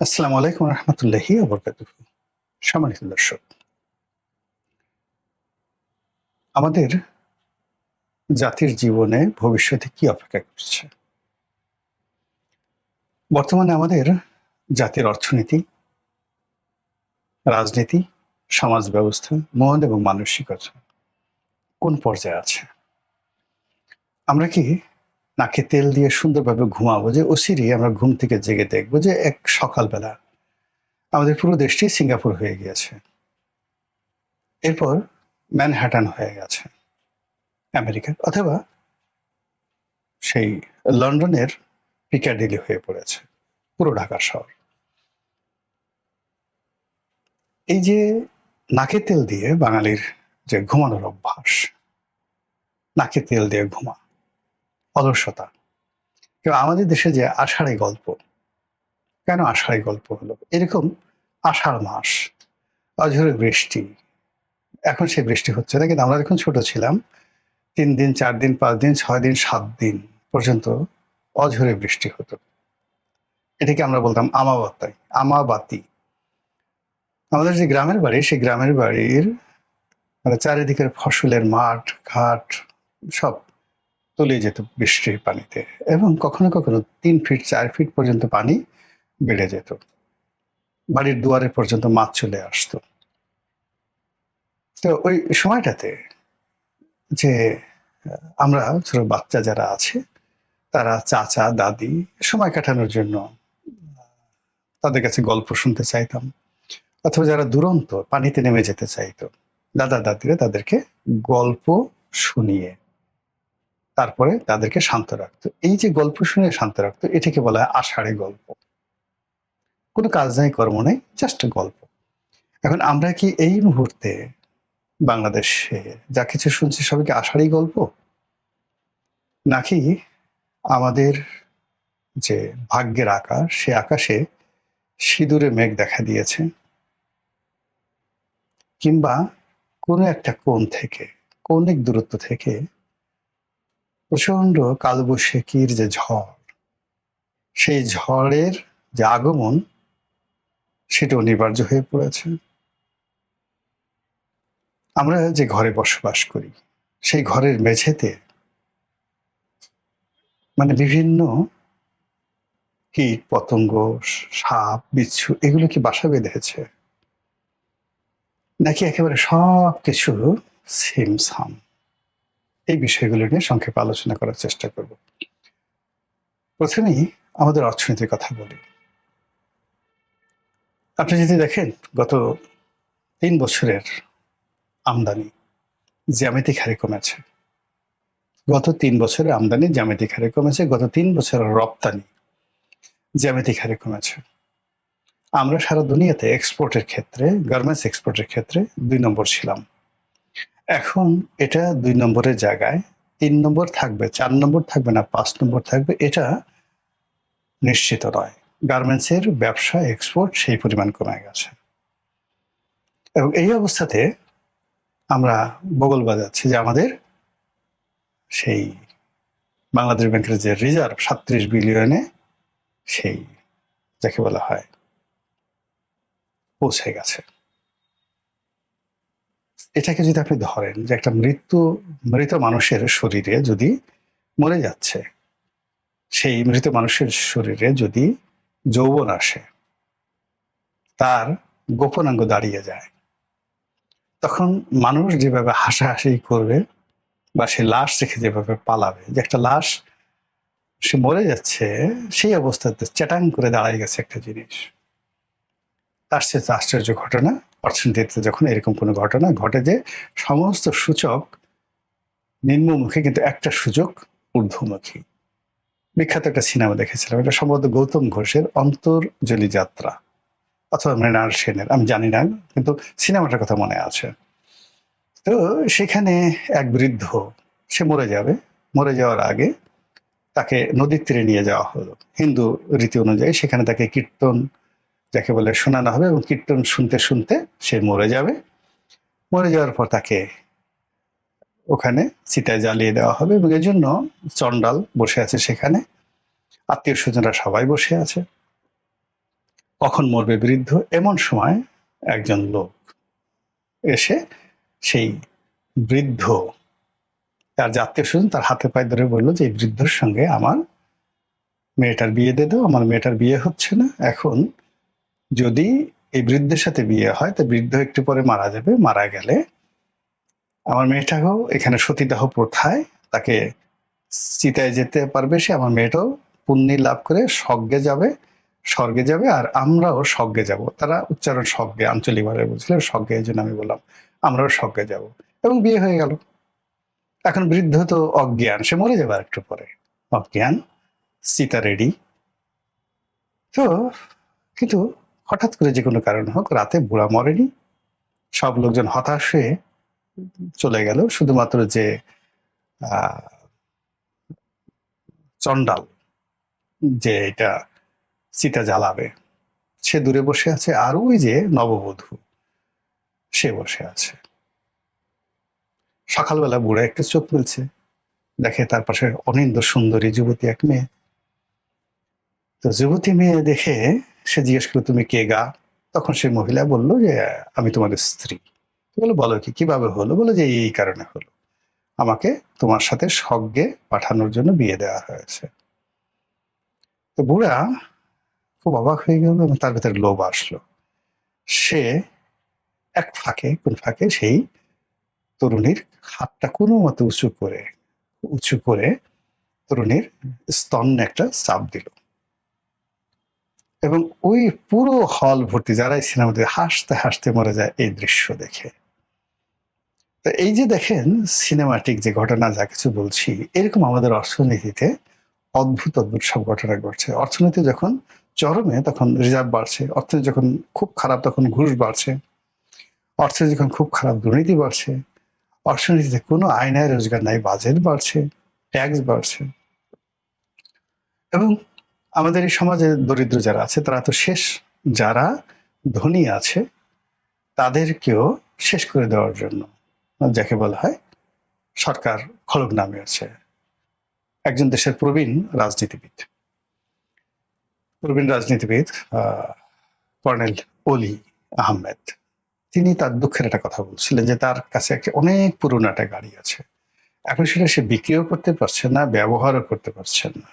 আসসালামু আলাইকুম রহমতুল্লাহি ওয়া বারাকাতুহু। সম্মানিত দর্শক, আমাদের জাতির জীবনে ভবিষ্যতে কি অপেক্ষা করছে? বর্তমানে আমাদের জাতির অর্থনীতি, রাজনীতি, সমাজ ব্যবস্থা, মন এবং মানসিকতা কোন পর্যায়ে আছে? আমরা কি নাকে তেল দিয়ে সুন্দরভাবে ঘুমাবো যে অচিরেই আমরা ঘুম থেকে জেগে দেখব যে এক সকালবেলা আমাদের পুরো দেশটি সিঙ্গাপুর হয়ে গিয়েছে। এরপর ম্যানহাটান হয়ে গেছে আমেরিকার, অথবা সেই লন্ডনের পিকাডিলি হয়ে পড়েছে পুরো ঢাকা শহর। এই যে নাকে তেল দিয়ে বাঙালির যে ঘুমানোর অভ্যাস, নাকে তেল দিয়ে ঘুমা, অলসতা, কিংবা আমাদের দেশে যে আষাঢ়ি গল্প, কেন আষাঢ়ি গল্প হলো এরকম? আষাঢ় মাস, অঝরে বৃষ্টি, এখন সে বৃষ্টি হচ্ছে না, কিন্তু আমরা যখন ছোট ছিলাম 3 দিন 4 দিন 5 দিন 6 দিন 7 দিন পর্যন্ত অঝরে বৃষ্টি হতো। এটাকে আমরা বলতাম আমাবাতাই, আমাবাতি। আমাদের যে গ্রামের বাড়ি, সেই গ্রামের বাড়ির মানে চারিদিকের ফসলের মাঠ ঘাট সব তলিয়ে যেত বৃষ্টির পানিতে, এবং কখনো কখনো 3 ফিট 4 ফিট পর্যন্ত পানি বেড়ে যেত, বাড়ির দুয়ারে পর্যন্ত মাছ চলে আসতো। তো ওই সময়টাতে যে আমরা ছোট বাচ্চা যারা আছে, তারা চাচা দাদি সময় কাটানোর জন্য তাদের কাছে গল্প শুনতে চাইতাম, অথবা যারা দুরন্ত পানিতে নেমে যেতে চাইতো, দাদা দাদিরা তাদেরকে গল্প শুনিয়ে তারপরে তাদেরকে শান্ত রাখতো। এই যে গল্প শুনে শান্ত রাখতো, এটাকে বলা হয় আষাঢ়ে গল্প। কোনো কাজ নাই, কর্ম নেই, জাস্ট গল্প। এখন আমরা কি এই মুহূর্তে বাংলাদেশে যা কিছু শুনছি সবই কি আষাঢ়ি গল্প? নাকি আমাদের যে ভাগ্যের আকাশ, সে আকাশে সিঁদুরে মেঘ দেখা দিয়েছে, কিংবা কোনো একটা কোণ থেকে, কৌণিক দূরত্ব থেকে প্রচন্ড কালবৈশাখীর যে ঝড়, সেই ঝড়ের যে আগমন সেটা অনিবার্য হয়ে পড়েছে। আমরা যে ঘরে বসবাস করি, সেই ঘরের মেঝেতে মানে বিভিন্ন কীট পতঙ্গ, সাপ বিচ্ছু এগুলো কি বাসা বেঁধেছে, নাকি একেবারে সব কিছু ছিমছাম? এই বিষয়গুলো নিয়ে সংক্ষেপে আলোচনা করার চেষ্টা করব। প্রথমেই আমাদের অর্থনীতির কথা বলি। আপনি যদি দেখেন, গত 3 বছরের আমদানি জ্যামিতিক হারে কমেছে। গত 3 বছরের আমদানি জ্যামিতিক হারে কমেছে, গত 3 বছরের রপ্তানি জ্যামিতিক হারে কমেছে। আমরা সারা দুনিয়াতে এক্সপোর্টের ক্ষেত্রে, গার্মেন্টস এক্সপোর্টের ক্ষেত্রে 2 নম্বর ছিলাম। এখন এটা 2 নম্বরের জায়গায় 3 নম্বর থাকবে, 4 নম্বর থাকবে, না 5 নম্বর থাকবে, এটা নিশ্চিত নয়। গার্মেন্টসের ব্যবসা, এক্সপোর্ট সেই পরিমাণ কমে গেছে, এবং এই অবস্থাতে আমরা বগল বাজাচ্ছি যে আমাদের সেই বাংলাদেশ ব্যাংকের যে রিজার্ভ 37 বিলিয়নে, সেই যাকে বলা হয় পৌঁছে গেছে। এটাকে যদি আপনি ধরেন যে একটা মৃত মানুষের শরীরে যদি মরে যাচ্ছে, সেই মৃত মানুষের শরীরে যদি যৌবন আসে, তার গোপনাঙ্গ দাঁড়িয়ে যায়, তখন মানুষ যেভাবে হাসাহাসি করবে বা সে লাশ রেখে যেভাবে পালাবে, যে একটা লাশ সে মরে যাচ্ছে, সেই অবস্থাতে চ্যাটাং করে দাঁড়ায় গেছে একটা জিনিস। তার চেয়ে আশ্চর্য ঘটনা অর্থনীতিতে যখন এরকম কোনো ঘটনা ঘটে যে সমস্ত সূচক নিম্নমুখী, কিন্তু একটা সূচক ঊর্ধ্বমুখী। বিখ্যাত একটা সিনেমা দেখেছিলাম, এটা সম্ভবত গৌতম ঘোষের অন্তর্জলি যাত্রা, অথবা মৃণাল সেনের, আমি জানি না, কিন্তু সিনেমাটার কথা মনে আছে। তো সেখানে এক বৃদ্ধ, সে মরে যাবে, মরে যাওয়ার আগে তাকে নদীর তীরে নিয়ে যাওয়া হলো হিন্দু রীতি অনুযায়ী। সেখানে তাকে কীর্তন যাকে বলে শোনানো হবে, এবং কীর্তন শুনতে শুনতে সে মরে যাবে। মরে যাওয়ার পর তাকে ওখানে চিতায় জ্বালিয়ে দেওয়া হবে, এবং এর জন্য চণ্ডাল বসে আছে সেখানে, আত্মীয় স্বজনরা সবাই বসে আছে। কখন মরবে বৃদ্ধ, এমন সময় একজন লোক এসে সেই বৃদ্ধ, তার যে আত্মীয় স্বজন, তার হাতে পায়ে ধরে বললো যে এই বৃদ্ধর সঙ্গে আমার মেয়েটার বিয়ে দিয়ে দাও, আমার মেয়েটার বিয়ে হচ্ছে না। এখন যদি এই বৃদ্ধের সাথে বিয়ে হয় তো বৃদ্ধ একটু পরে মারা যাবে, মারা গেলে আমার মেয়েটাকেও এখানে সতীদাহ প্রথায় তাকে চিতায় যেতে পারবে সে, আমার মেয়েটাও পুণ্যি লাভ করে স্বর্গে যাবে, আর আমরাও স্বর্গে যাব। তারা উচ্চারণ স্বর্গে আঞ্চলিক ভাবে বলছিল, স্বর্গে, এই জন্য আমি বললাম আমরাও স্বর্গে যাব। এবং বিয়ে হয়ে গেল। এখন বৃদ্ধ তো অজ্ঞান, সে মরে যাবে আর একটু পরে, অজ্ঞান, চিতা রেডি। তো কিন্তু হঠাৎ করে যে কোনো কারণ হোক রাতে বুড়া মরেনি, সব লোকজন হতাশ হয়ে চলে গেল। শুধুমাত্র যে চন্ডাল, যে এটা চিতা জ্বালাবে, সে দূরে বসে আছে, আর ওই যে নববধূ সে বসে আছে। সকালবেলা বুড়া একটু চোখ মেলছে, দেখে তার পাশে অনিন্দ সুন্দরী যুবতী এক মেয়ে। তো যুবতী মেয়ে দেখে সে জিজ্ঞেস করলো, তুমি কে গা? তখন সে মহিলা বলল যে আমি তোমাদের স্ত্রী। বলো, বলো কি, কিভাবে হলো? বলো যে এই কারণে হলো, আমাকে তোমার সাথে স্বর্গে পাঠানোর জন্য বিয়ে দেওয়া হয়েছে। তো বুড়া খুব অবাক হয়ে গেল এবং তার ভেতরে লোভ আসলো। সে এক ফাঁকে, কোন ফাঁকে, সেই তরুণীর হাতটা কোনো মতে উঁচু করে তরুণীর স্তন্যে একটা চাপ দিল। এবং ওই পুরো হল ভর্তি যারাই সিনেমাতে হাসতে হাসতে মরে যায় এই দৃশ্য দেখে। তো এই যে দেখেন সিনেমাটিক যে ঘটনা, যা কিছু বলছি, এরকম আমাদের অর্থনীতিতে অদ্ভুত অদ্ভুত সব ঘটনা ঘটছে। অর্থনীতি যখন চরমে তখন রিজার্ভ বাড়ছে, অর্থনীতি যখন খুব খারাপ তখন ঘুষ বাড়ছে, অর্থনীতি যখন খুব খারাপ দুর্নীতি বাড়ছে, অর্থনীতিতে কোনো আয়নায় রোজগার নাই, বাজেট বাড়ছে, ট্যাক্স বাড়ছে। এবং আমাদের এই সমাজে দরিদ্র যারা আছে তারা তো শেষ, যারা ধনী আছে তাদেরকেও শেষ করে দেওয়ার জন্য, যাকে বলা হয় সরকার খলক নামে আছে। একজন দেশের প্রবীণ রাজনীতিবিদ কর্নেল অলি আহমেদ, তিনি তার দুঃখের একটা কথা বলছিলেন যে তার কাছে একটা অনেক পুরনো একটা গাড়ি আছে, এখন সেটা সে বিক্রিও করতে পারছে না, ব্যবহারও করতে পারছেন না।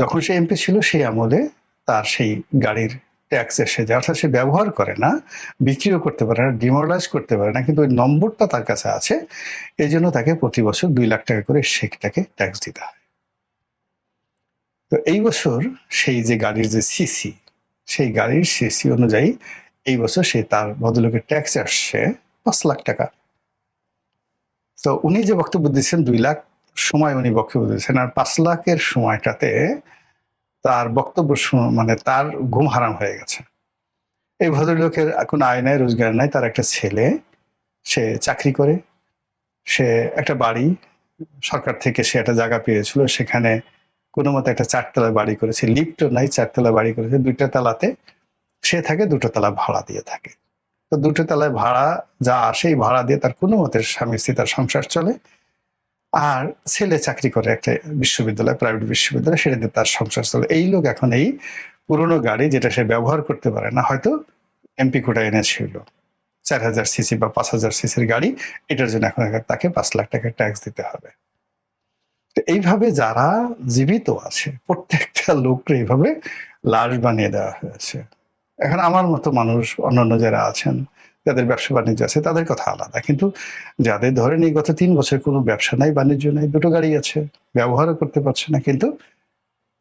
যখন সে এমপি ছিল সেই আমলে তার সেই গাড়ির ট্যাক্স এসে যায়, অর্থাৎ সে ব্যবহার করে না, বিক্রিও করতে পারে না, ডিমোরালাইজ করতে পারে না, কিন্তু ওই নম্বরটা তার কাছে আছে, এই জন্য তাকে প্রতি বছর 2 লাখ টাকা করে সেটাকে ট্যাক্স দিতে হয়। তো এই বছর সেই যে গাড়ির যে সিসি, সেই গাড়ির সিসি অনুযায়ী এই বছর সে তার ভদ্রলোকের ট্যাক্স আসছে 5 লাখ টাকা। তো উনি যে বক্তব্য দিচ্ছেন 2 লাখ সময় উনি বক্তব্য দিচ্ছেন, আর 5 লাখের সময়টাতে তার বক্তব্য মানে তার ঘুম হারাম হয়ে গেছে। এই ভদ্রলোকের কোনো আয় নাই, রোজগার নাই, তার একটা ছেলে, সে চাকরি করে, সে একটা বাড়ি সরকার থেকে সে একটা জায়গা পেয়েছিল, সেখানে কোনো মতে একটা 4তলা বাড়ি করেছে, লিফটও নাই, 4তলা বাড়ি করেছে, 2টা তালাতে সে থাকে, 2টো তালা ভাড়া দিয়ে থাকে। তো 2টো তালায় ভাড়া যা আসে, এই ভাড়া দিয়ে তার কোনো মতে স্বামী স্ত্রী তার সংসার চলে, আর ছেলে চাকরি করে একটা বিশ্ববিদ্যালয়, প্রাইভেট বিশ্ববিদ্যালয়, সেটা দিয়ে তার সংসার চলে। এই লোক এখন এই পুরোনো গাড়ি, যেটা সে ব্যবহার করতে পারে না, হয়তো এমপি কোটা এনেছিল 4000 সিসি বা 5000 সিসির গাড়ি, এটার জন্য এখন তাকে 5 লাখ টাকা ট্যাক্স দিতে হবে। তো এইভাবে যারা জীবিত আছে প্রত্যেকটা লোককে এইভাবে লাশ বানিয়ে দেওয়া হয়েছে। এখন আমার মতো মানুষ, অন্যান্য যারা আছেন, যাদের ব্যবসা বাণিজ্য আছে, তাদের কথা আলাদা, কিন্তু যাদের ধরেন এই গত 3 বছর কোনো ব্যবসা নাই, বাণিজ্য নাই, 2টো গাড়ি আছে, ব্যবহারও করতে পারছে না, কিন্তু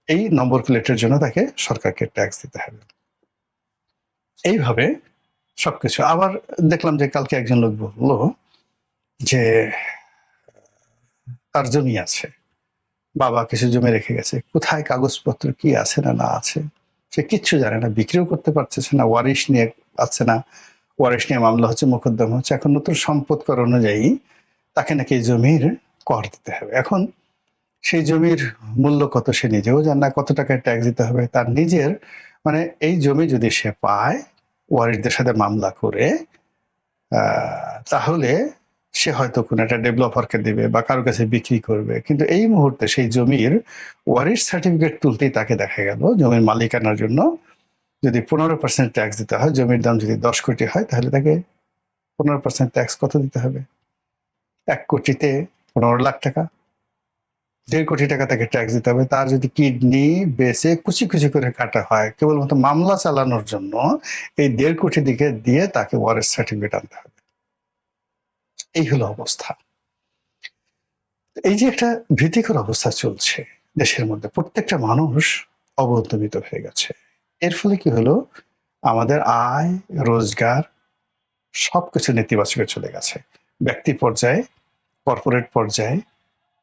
এই নম্বর প্লেটের জন্য তাকে সরকারকে ট্যাক্স দিতে হবে। এইভাবে সবকিছু। আবার দেখলাম যে কালকে একজন লোক বললো যে তার জমি আছে, বাবা কিছু জমি রেখে গেছে, কোথায় কাগজপত্র কি আছে না না আছে সে কিচ্ছু জানে না, বিক্রিও করতে পারছে না, ওয়ারিশ নিয়ে পাচ্ছে না, ওয়ারিশ নিয়ে মামলা হচ্ছে, মোকদ্দমা হচ্ছে। এখন নতুন সম্পদ কর অনুযায়ী তাকে নাকি জমির কর দিতে হবে। এখন সেই জমির মূল্য কত সে নিজেও জানে না, কত টাকায় ট্যাক্স দিতে হবে তার নিজের, মানে এই জমি যদি সে পায় ওয়ারিশদের সাথে মামলা করে, তাহলে সে হয়তো কোনো একটা ডেভেলপারকে দেবে বা কারোর কাছে বিক্রি করবে, কিন্তু এই মুহূর্তে সেই জমির ওয়ারিশ সার্টিফিকেট তুলতেই তাকে দেখা গেল জমির মালিকানার জন্য যদি 15% ট্যাক্স দিতে হয়, জমির দাম যদি 10 কোটি হয়, তাহলে তাকে 15% ট্যাক্স কত দিতে হবে? 1 কোটিতে 15 লাখ টাকা, 1.5 কোটি টাকা তাকে ট্যাক্স দিতে হবে। তার যদি কিডনি বেচে কুচি কুচি করে কাটা হয়, কেবলমাত্র মামলা চালানোর জন্য এই 1.5 কোটি দিকে দিয়ে তাকে ওয়ারেন্ট সার্টিফিকেট আনতে হবে। এই হলো অবস্থা। এই যে একটা ভীতিকর অবস্থা চলছে দেশের মধ্যে, প্রত্যেকটা মানুষ অবদমিত হয়ে গেছে। এর ফলে কি হলো, আমাদের আয় রোজগার সবকিছু নেতিবাচকে চলে গেছে। ব্যক্তি পর্যায়ে, কর্পোরেট পর্যায়ে,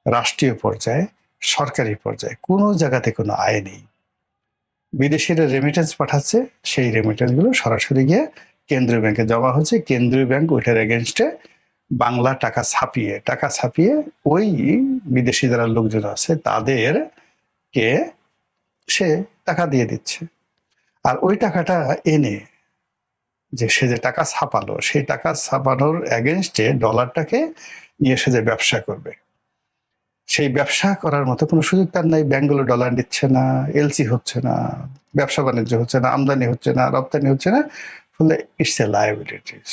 রাষ্ট্রীয় পর্যায়ে, সরকারি পর্যায়ে কোনো জায়গাতে কোনো আয় নেই। বিদেশিরা রেমিটেন্স পাঠাচ্ছে, সেই রেমিটেন্স গুলো সরাসরি গিয়ে কেন্দ্রীয় ব্যাংকে জমা হচ্ছে। কেন্দ্রীয় ব্যাংক ওইটার এগেনস্টে বাংলা টাকা ছাপিয়ে ওই বিদেশি যারা লোকজন আছে তাদেরকে সে টাকা দিয়ে দিচ্ছে। আর ওই টাকাটা এনে যে সে যে টাকা ছাপালো, সেই টাকা ছাপানোর এগেনস্টে ডলারটাকে নিয়ে সে যে ব্যবসা করবে, সেই ব্যবসা করার মতো কোনো সুযোগ তার নাই। ব্যাংকগুলো ডলার দিচ্ছে না, এলসি হচ্ছে না, ব্যবসা বাণিজ্য হচ্ছে না, আমদানি হচ্ছে না, রপ্তানি হচ্ছে না, ফলে ইটস এ লায়াবিলিটিস।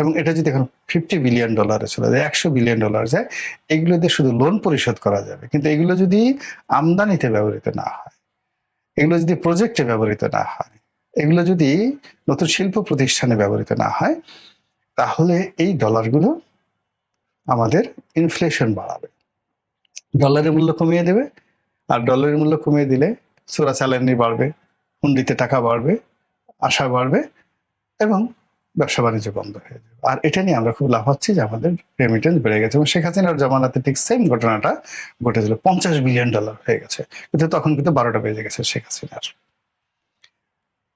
এবং এটা যদি এখন $50 বিলিয়ন চলে যায়, $100 বিলিয়ন যায়, এগুলো দিয়ে শুধু লোন পরিশোধ করা যাবে। কিন্তু এগুলো যদি আমদানিতে ব্যবহৃত না হয়, এগুলো যদি প্রজেক্টে ব্যবহৃত না হয়, এগুলো যদি নতুন শিল্প প্রতিষ্ঠানে ব্যবহৃত না হয়, তাহলে এই ডলারগুলো আমাদের ইনফ্লেশন বাড়াবে, ডলারের মূল্য কমিয়ে দেবে। আর ডলারের মূল্য কমিয়ে দিলে চোরাচালানি বাড়বে, হুন্ডিতে টাকা বাড়বে, আশা বাড়বে, এবং ব্যবসা বাণিজ্য বন্ধ হয়ে যাবে। আর এটা নিয়ে আমরা খুব লাভ হচ্ছি যে আমাদের রেমিটেন্স বেড়ে গেছে। এবং শেখ হাসিনার জামানাতে ঠিক সেম ঘটনাটা ঘটেছিল, $50 বিলিয়ন হয়ে গেছে, কিন্তু তখন কিন্তু 12টা বেজে গেছে শেখ হাসিনার।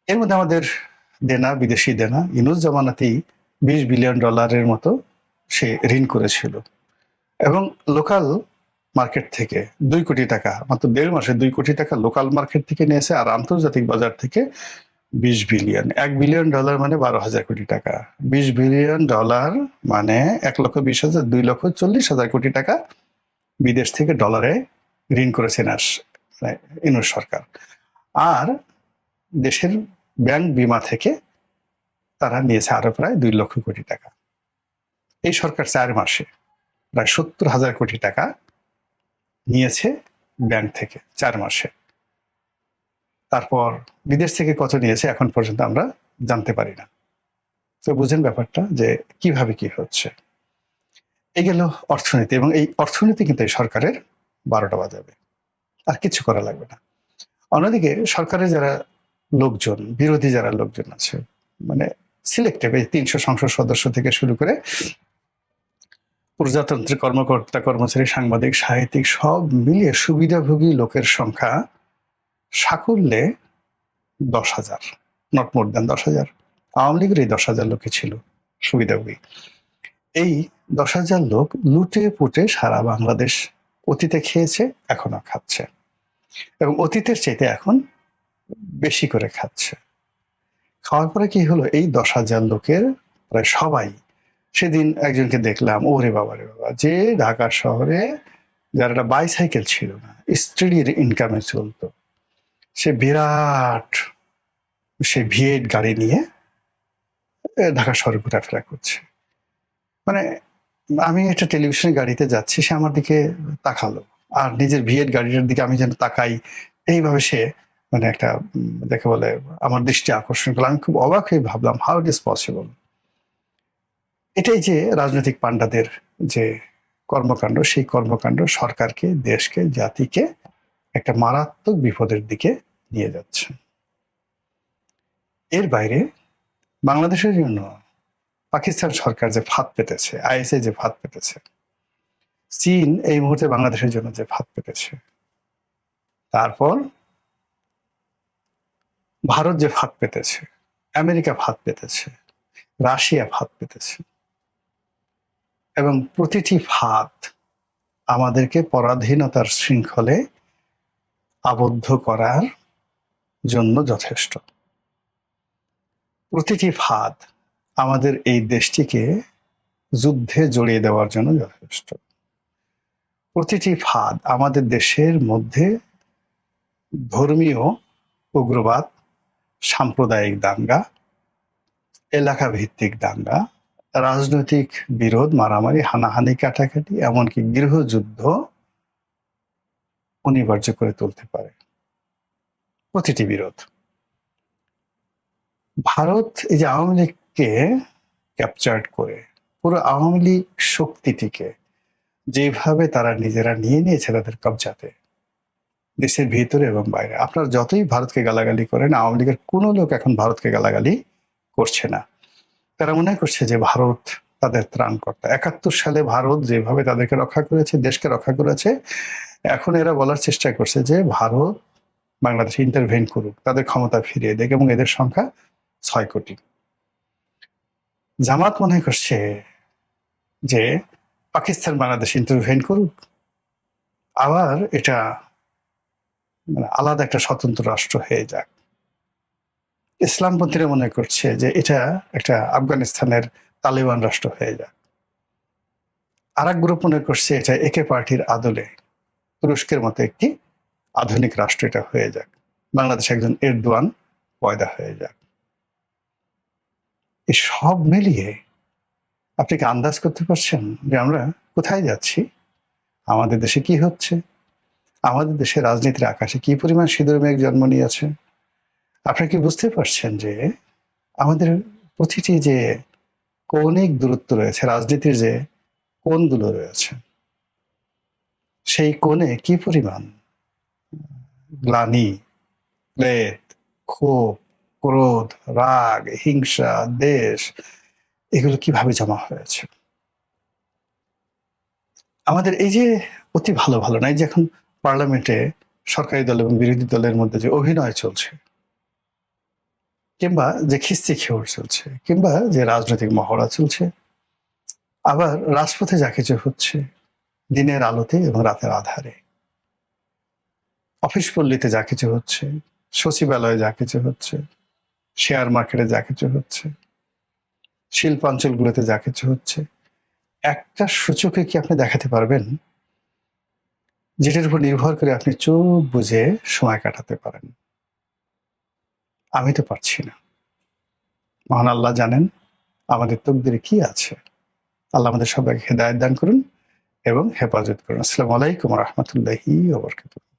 এর মধ্যে আমাদের দেনা, বিদেশি দেনা, ইউনূস জামানাতেই $20 বিলিয়ন মতো সে ঋণ করেছিল। এবং লোকাল মার্কেট থেকে 2 কোটি টাকা, মাত্র 1.5 মাসে 2 কোটি টাকা লোকাল মার্কেট থেকে নিয়েছে। আর আন্তর্জাতিক বাজার থেকে 20 বিলিয়ন, $1 বিলিয়ন মানে 12,000 কোটি টাকা। $20 বিলিয়ন মানে 1,20,000, 2,40,000 কোটি টাকা বিদেশ থেকে ডলারে ঋণ করেছেন ইউনূস সরকার। আর দেশের ব্যাংক বিমা থেকে তারা নিয়েছে আরো প্রায় 2 লক্ষ কোটি টাকা। এই সরকার 4 মাসে প্রায় 70,000 কোটি টাকা নিয়েছে ব্যাংক থেকে 4 মাসে। তারপর বিদেশ থেকে কত নিয়েছে এখন পর্যন্ত আমরা জানতে পারি না। তো বুঝেন ব্যাপারটা যে কিভাবে কি হচ্ছে। এই গেল অর্থনীতি, এবং এই অর্থনীতি কিন্তু এই সরকারের 12টা বাজাবে, আর কিছু করা লাগবে না। অন্যদিকে সরকারের যারা লোকজন, বিরোধী যারা লোকজন আছে, মানে সিলেক্টিভ, এই 300 সংসদ সদস্য থেকে শুরু করে প্রজাতন্ত্রের কর্মকর্তা, কর্মচারী, সাংবাদিক, সাহিত্যিক, সব মিলিয়ে সুবিধাভোগী লোকের সংখ্যা সাকুল্যে 10,000, নট মোর দেন 10,000। আওয়ামী লীগের এই 10,000 লোকই ছিল সুবিধাভোগী। এই 10,000 লোক লুটে পুটে সারা বাংলাদেশ অতীতে খেয়েছে, এখনো খাচ্ছে, এবং অতীতের চাইতে এখন বেশি করে খাচ্ছে। খাওয়ার পরে কি হলো, এই 10,000 লোকের প্রায় সবাই, সেদিন একজনকে দেখলাম, ওরে বাবা রে বাবা, যে ঢাকা শহরে যার একটা বাইসাইকেল ছিল না, স্ত্রীর ইনকামে চলতো, সে বিরাট সে V8 গাড়ি নিয়ে ঢাকা শহরে ঘোরাফেরা করছে। মানে আমি একটা টেলিভিশনের গাড়িতে যাচ্ছি, সে আমার দিকে তাকালো, আর নিজের V8 গাড়িটার দিকে আমি যেন তাকাই, এইভাবে সে মানে একটা দেখে বলে আমার দৃষ্টি আকর্ষণ করলো। আমি খুব অবাক হয়ে ভাবলাম, হাউ ইট ইজ পসিবল। এটাই যে রাজনৈতিক পান্ডাদের যে কর্মকাণ্ড, সেই কর্মকাণ্ড সরকারকে, দেশকে, জাতিকে একটা মারাত্মক বিপদের দিকে নিয়ে যাচ্ছে। এর বাইরে বাংলাদেশের জন্য পাকিস্তান সরকার যে ফাঁদ পেতেছে, ISI যে ফাঁদ পেতেছে, চীন এই মুহূর্তে বাংলাদেশের জন্য যে ফাঁদ পেতেছে, তারপর ভারত যে ফাঁদ পেতেছে, আমেরিকা ফাঁদ পেতেছে, রাশিয়া ফাঁদ পেতেছে, এবং প্রতিটি ফাঁদ আমাদেরকে পরাধীনতার শৃঙ্খলে আবদ্ধ করার জন্য যথেষ্ট। প্রতিটি ফাঁদ আমাদের এই দেশটিকে যুদ্ধে জড়িয়ে দেওয়ার জন্য যথেষ্ট। প্রতিটি ফাঁদ আমাদের দেশের মধ্যে ধর্মীয় উগ্রবাদ, সাম্প্রদায়িক দাঙ্গা, এলাকা ভিত্তিক দাঙ্গা, রাজনৈতিক বিরোধ, মারামারি, হানাহানি, কাটাকাটি, এমনকি গৃহযুদ্ধ অনিবার্য করে তুলতে পারে প্রতিটি বিরোধ। ভারত এই যে আওয়ামী লীগকে ক্যাপচার্ড করে পুরো আওয়ামী লীগ শক্তিটিকে যেভাবে তারা নিজেরা নিয়ে নিয়েছে তাদের কবজাতে, দেশের ভিতরে এবং বাইরে, আপনারা যতই ভারতকে গালাগালি করেন, আওয়ামী লীগের কোনো লোক এখন ভারতকে গালাগালি করছে না। তারা মনে করছে যে ভারত তাদের ত্রাণকর্তা। ৭১ সালে ভারত যেভাবে তাদেরকে রক্ষা করেছে, দেশকে রক্ষা করেছে, এখন এরা বলার চেষ্টা করছে যে ভারত বাংলাদেশে ইন্টারভেন করুক, তাদের ক্ষমতা ফিরিয়ে দেখ, এবং এদের সংখ্যা ৬ কোটি। জামাত মনে করছে যে পাকিস্তান বাংলাদেশ ইন্টারভেন করুক, আবার এটা আলাদা একটা স্বতন্ত্র রাষ্ট্র হয়ে যাক। ইসলামপন্থীরা মনে করছে যে এটা একটা আফগানিস্তানের তালিবান রাষ্ট্র হয়ে যাক। আর এক গ্রুপ মনে করছে এটা একে পার্টির আদলে তুরস্কের মতো একটি আধুনিক রাষ্ট্র এটা হয়ে যাক, বাংলাদেশে একজন এরদোয়ান পয়দা হয়ে যাক। এই সব মিলিয়ে আপনি কি আন্দাজ করতে পারছেন যে আমরা কোথায় যাচ্ছি, আমাদের দেশে কি হচ্ছে, আমাদের দেশের রাজনীতির আকাশে কি পরিমাণ সিঁদুর মেঘ জন্ম নিয়েছে? আপনারা কি বুঝতে পারছেন যে আমাদের প্রতিটি যে কৌণিক দূরত্ব রয়েছে, রাজনীতির যে কোণগুলো রয়েছে, সেই কোণে কি পরিমাণ গ্লানি, ক্লেদ, ক্ষোভ, ক্রোধ, রাগ, হিংসা, দেশ, এগুলো কিভাবে জমা হয়েছে? আমাদের এই যে অতি ভালো ভালো নাই, যে এখন পার্লামেন্টে সরকারি দল এবং বিরোধী দলের মধ্যে যে অভিনয় চলছে, কিংবা যে খিস্তি খেউড় চলছে, কিংবা যে রাজনৈতিক মহড়া চলছে, আবার রাজপথে যা কিছু হচ্ছে দিনের আলোতে এবং রাতের আধারে, অফিস পল্লীতে যা কিছু হচ্ছে, সচিবালয়ে যা কিছু হচ্ছে, শেয়ার মার্কেটে যা কিছু হচ্ছে, শিল্পাঞ্চলগুলোতে যা কিছু হচ্ছে, একটা সূচকে কি আপনি দেখাতে পারবেন যেটার উপর নির্ভর করে আপনি চোখ বুঝে সময় কাটাতে পারেন? আমি তো পারছি না। মহান আল্লাহ জানেন আমাদের তকদিরে কি আছে। আল্লাহ আমাদের সবাইকে হেদায়েত দান করুন এবং হেফাজত করুন। আসসালামু আলাইকুম ওয়া রাহমাতুল্লাহি ওয়া বারাকাতুহু।